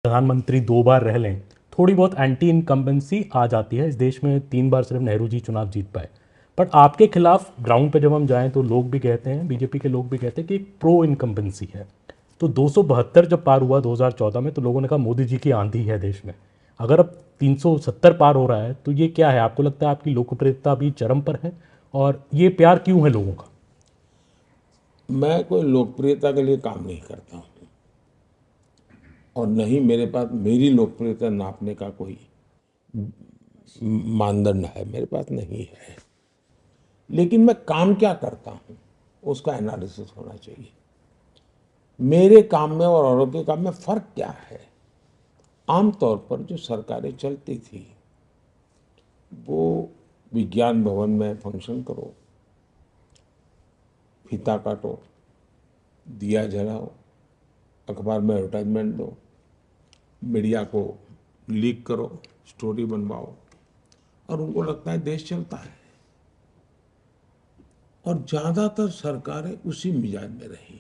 प्रधानमंत्री 2 बार रह लें, थोड़ी बहुत एंटी इनकम्बेंसी आ जाती है। इस देश में 3 बार सिर्फ नेहरू जी चुनाव जीत पाए। बट आपके खिलाफ ग्राउंड पे जब हम जाएं तो लोग भी कहते हैं, बीजेपी के लोग भी कहते हैं कि एक प्रो इनकम्बेंसी है। तो 272 जब पार हुआ 2014 में, तो लोगों ने कहा मोदी जी की आंधी है देश में। अगर अब 370 पार हो रहा है तो ये क्या है? आपको लगता है आपकी लोकप्रियता भी चरम पर है? और ये प्यार क्यों है लोगों का? मैं कोई लोकप्रियता के लिए काम नहीं करता हूँ और नहीं मेरे पास मेरी लोकप्रियता नापने का कोई मानदंड है, मेरे पास नहीं है। लेकिन मैं काम क्या करता हूँ उसका एनालिसिस होना चाहिए। मेरे काम में और औरों के काम में फर्क क्या है? आमतौर पर जो सरकारें चलती थी वो विज्ञान भवन में फंक्शन करो, फीता काटो, दिया जलाओ, अखबार में एडवर्टाइजमेंट दो, मीडिया को लीक करो, स्टोरी बनवाओ और उनको लगता है देश चलता है। और ज्यादातर सरकारें उसी मिजाज में रही।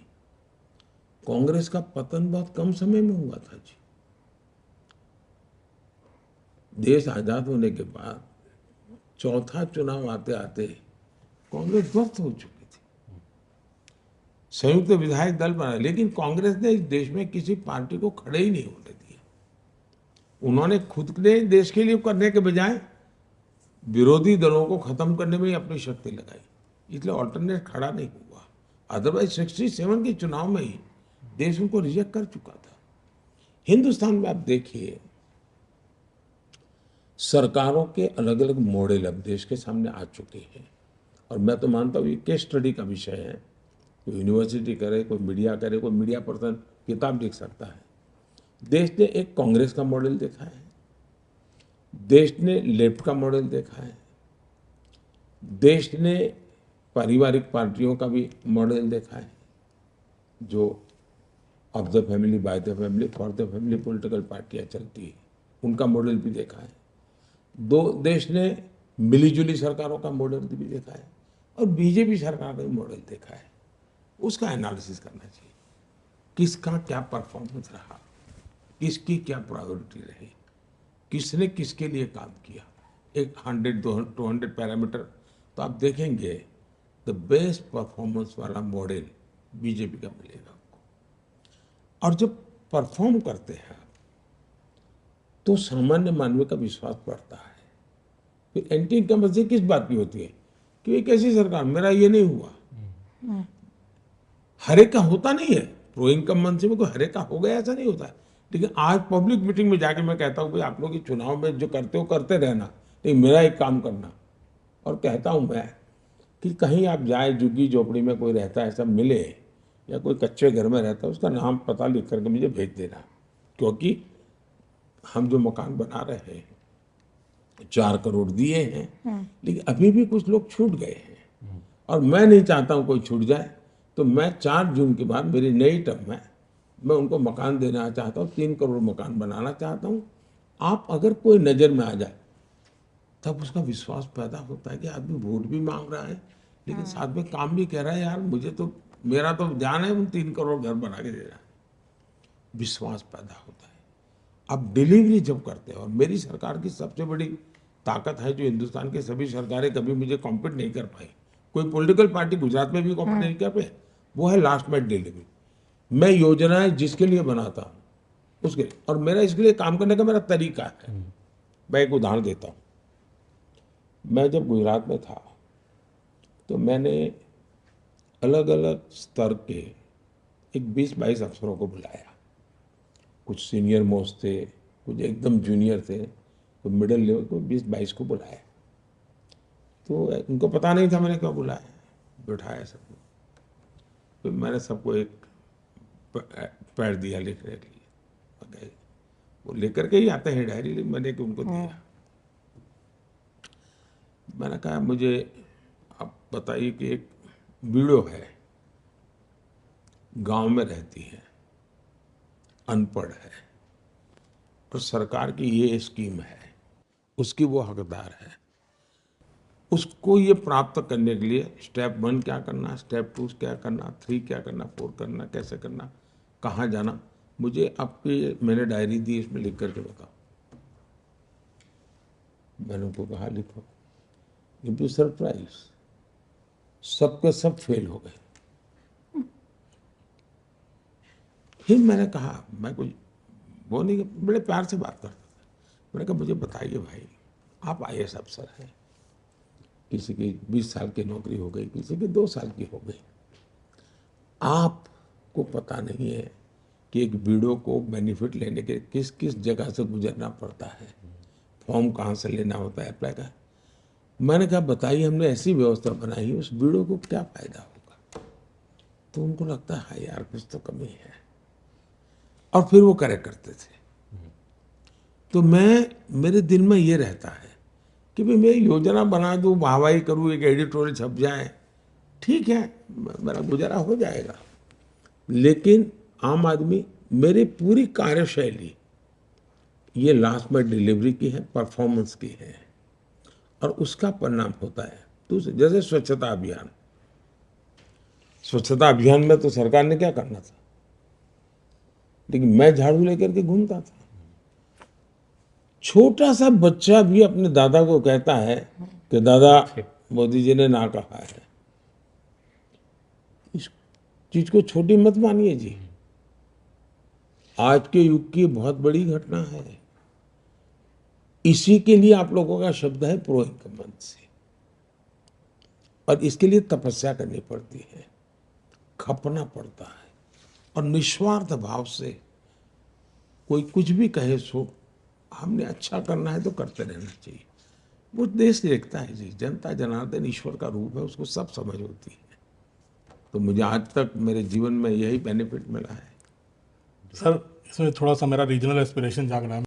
कांग्रेस का पतन बहुत कम समय में हुआ था जी। देश आजाद होने के बाद चौथा चुनाव आते आते कांग्रेस ध्वस्त हो चुकी थी। संयुक्त विधायक दल बना, लेकिन कांग्रेस ने इस देश में किसी पार्टी को खड़े ही नहीं होने दिया। उन्होंने खुद ने देश के लिए करने के बजाय विरोधी दलों को खत्म करने में ही अपनी शक्ति लगाई, इसलिए ऑल्टरनेट खड़ा नहीं हुआ। अदरवाइज 67 के चुनाव में ही देश उनको रिजेक्ट कर चुका था। हिंदुस्तान में आप देखिए, सरकारों के अलग अलग मॉडल अब देश के सामने आ चुके हैं और मैं तो मानता हूँ ये केस स्टडी का विषय है। कोई यूनिवर्सिटी करे, कोई मीडिया करे, कोई मीडिया पर्सन किताब लिख सकता है। देश ने एक कांग्रेस का मॉडल देखा है, देश ने लेफ्ट का मॉडल देखा है, देश ने पारिवारिक पार्टियों का भी मॉडल देखा है, जो of the family, by the family, for the family political पार्टियां चलती है, उनका मॉडल भी देखा है। दो देश ने मिलीजुली सरकारों का मॉडल भी देखा है और बीजेपी सरकार का भी मॉडल देखा है। उसका एनालिसिस करना चाहिए, किसका क्या परफॉर्मेंस रहा, किसकी क्या प्रायोरिटी रही, किसने किसके लिए काम किया। एक 100-200 पैरामीटर तो आप देखेंगे, द बेस्ट परफॉर्मेंस वाला मॉडल बीजेपी का मिलेगा आपको। और जब परफॉर्म करते हैं तो सामान्य मानव का विश्वास बढ़ता है। फिर एंटी इनकम्बेंसी किस बात की होती है कि एक ऐसी सरकार, मेरा ये नहीं हुआ। हर एक का होता नहीं है, प्रो इनकम्बेंसी में कोई हर एक का हो गया ऐसा नहीं होता है। लेकिन आज पब्लिक मीटिंग में जाके मैं कहता हूँ भाई आप लोग चुनाव में जो करते हो करते रहना, लेकिन मेरा एक काम करना। और कहता हूँ मैं कि कहीं आप जाए, झुग्गी झोपड़ी में कोई रहता है ऐसा मिले या कोई कच्चे घर में रहता है, उसका नाम पता लिख करके मुझे भेज देना। क्योंकि हम जो मकान बना रहे हैं 4 करोड़ दिए हैं, लेकिन अभी भी कुछ लोग छूट गए हैं और मैं नहीं चाहता हूं कोई छूट जाए। तो मैं 4 जून के बाद मेरी नई टर्म में मैं उनको मकान देना चाहता हूँ, 3 करोड़ मकान बनाना चाहता हूँ। आप अगर कोई नज़र में आ जाए तब उसका विश्वास पैदा होता है कि आदमी वोट भी मांग रहा है लेकिन साथ में काम भी कह रहा है, यार मुझे तो, मेरा तो ध्यान है उन 3 करोड़ घर बना के दे रहा है। विश्वास पैदा होता है। अब डिलीवरी जब करते हैं, और मेरी सरकार की सबसे बड़ी ताकत है जो हिंदुस्तान की सभी सरकारें कभी मुझे कॉम्पीट नहीं कर पाई, कोई पॉलिटिकल पार्टी गुजरात में भी कॉम्पीट नहीं कर पाई, वो है लास्ट माइल डिलीवरी। मैं योजनाएं जिसके लिए बनाता हूँ उसके लिए, और मेरा इसके लिए काम करने का मेरा तरीका है। मैं एक उदाहरण देता हूँ। मैं जब गुजरात में था तो मैंने अलग अलग स्तर के एक 20-22 अफसरों को बुलाया। कुछ सीनियर मोस्ट थे, कुछ एकदम जूनियर थे, तो मिडिल लेवल को 20-22 को बुलाया। तो उनको पता नहीं था मैंने क्यों बुलाया, बिठाया सबको। फिर मैंने सबको एक पैड दिया लिखने के लिए, गए वो लेकर के ही आते हैं डायरी, लेकिन मैंने कि उनको दिया। मैंने कहा मुझे आप बताइए कि एक वीडियो है, गांव में रहती है, अनपढ़ है, और सरकार की ये स्कीम है, उसकी वो हकदार है। उसको ये प्राप्त करने के लिए स्टेप 1 क्या करना, स्टेप 2 क्या करना, 3 क्या करना, 4 करना, कैसे करना, कहाँ जाना, मुझे आपकी मैंने डायरी दी, इसमें लिख करके बताओ। मैंने उनको कहा लिखो। यू बी सरप्राइज, सबके सब फेल हो गए। फिर मैंने कहा, मैं कुछ वो नहीं, बड़े प्यार से बात करता था। मैंने कहा मुझे बताइए भाई, आप IAS अफसर हैं, किसी की 20 साल की नौकरी हो गई, किसी की 2 साल की हो गई, आपको पता नहीं है कि एक बीडो को बेनिफिट लेने के किस किस जगह से गुजरना पड़ता है, फॉर्म कहाँ से लेना होता है, अप्लाई का। मैंने कहा बताइए, हमने ऐसी व्यवस्था बनाई है, उस बीडो को क्या फायदा होगा। तो उनको लगता है हाँ यार कुछ तो कमी है, और फिर वो करेक्ट करते थे। तो मेरे दिल में ये रहता है कि भाई मैं योजना बना दूं, वाहवाही करूं, एक एडिटोरियल छप जाए, ठीक है, मेरा गुजारा हो जाएगा। लेकिन आम आदमी, मेरी पूरी कार्यशैली ये लास्ट में डिलीवरी की है, परफॉर्मेंस की है, और उसका परिणाम होता है। तो जैसे स्वच्छता अभियान में तो सरकार ने क्या करना था, लेकिन मैं झाड़ू लेकर के घूमता था। छोटा सा बच्चा भी अपने दादा को कहता है कि दादा मोदी जी ने ना कहा है। इस चीज को छोटी मत मानिए जी, आज के युग की बहुत बड़ी घटना है। इसी के लिए आप लोगों का शब्द है प्रो इनकम्बेंसी, और इसके लिए तपस्या करनी पड़ती है, खपना पड़ता है, और निस्वार्थ भाव से कोई कुछ भी कहे सो हमने अच्छा करना है तो करते रहना चाहिए। वो देश देखता है जी, जनता जनार्दन ईश्वर का रूप है, उसको सब समझ होती है। तो मुझे आज तक मेरे जीवन में यही बेनिफिट मिला है। सर, इसमें थोड़ा सा मेरा रीजनल एस्पिरेशन जाग रहा है।